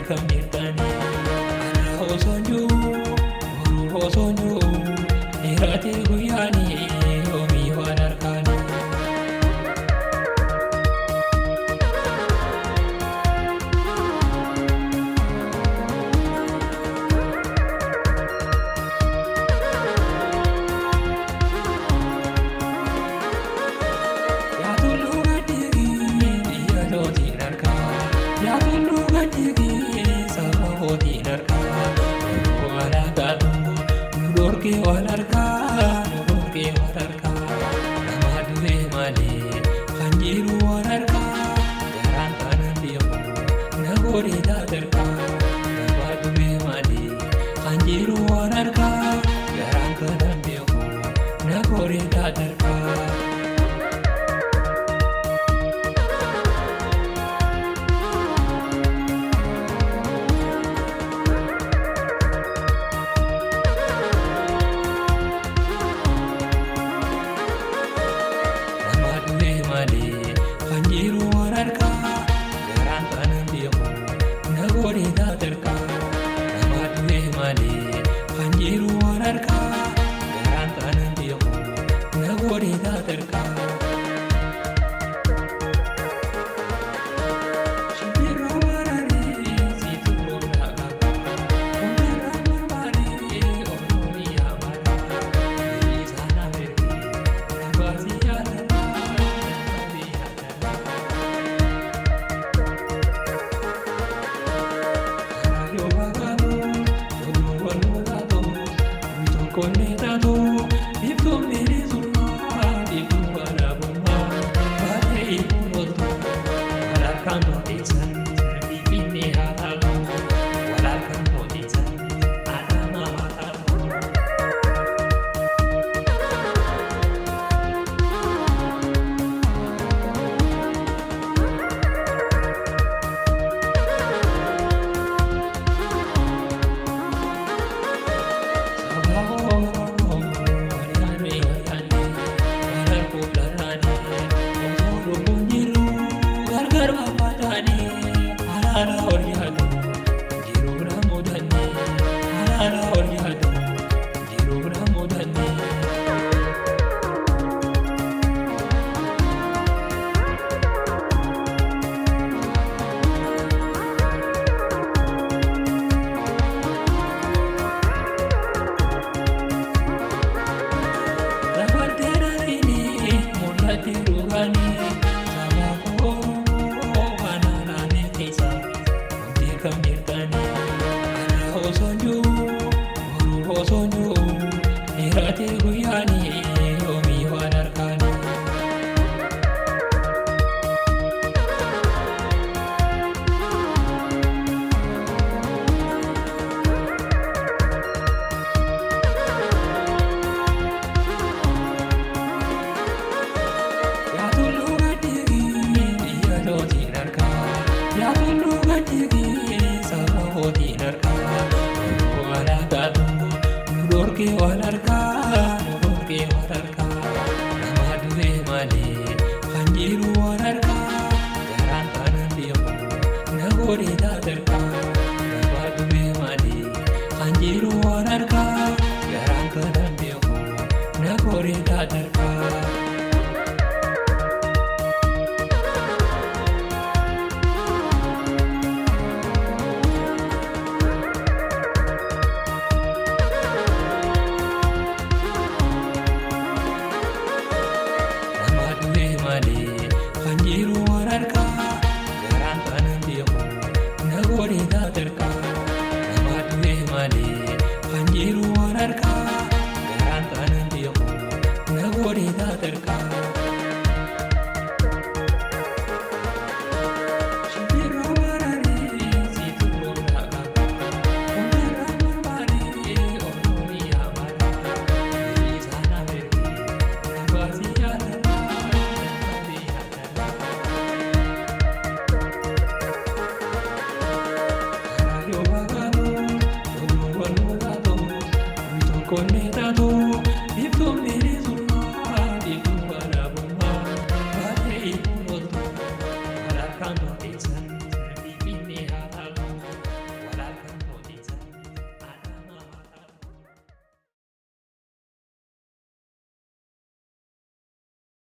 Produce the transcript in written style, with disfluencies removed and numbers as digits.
kan mirkanii ana osoo jiru boruu osoo jiru dheeratee guyyaanii yoomii waan harkaanii. Wal harkaa nama du'e malee kan jiru wal harkaa garaan kanan beeku na godhee taatarkaa nama du'e malee kan jiru wal harkaa garaan kanan beeku na godhee taatarkaa. Wal harkaa nama du'e malee kan jiru wal harkaa garaan kanan beeku na godhee taatarkaa nama du'e malee kan jiru wal harkaa garaan kanan beeku na godhee taatarkaa. Conectado, y tú me eres un mar, y tú para bombar, para ir por otro, para cantar.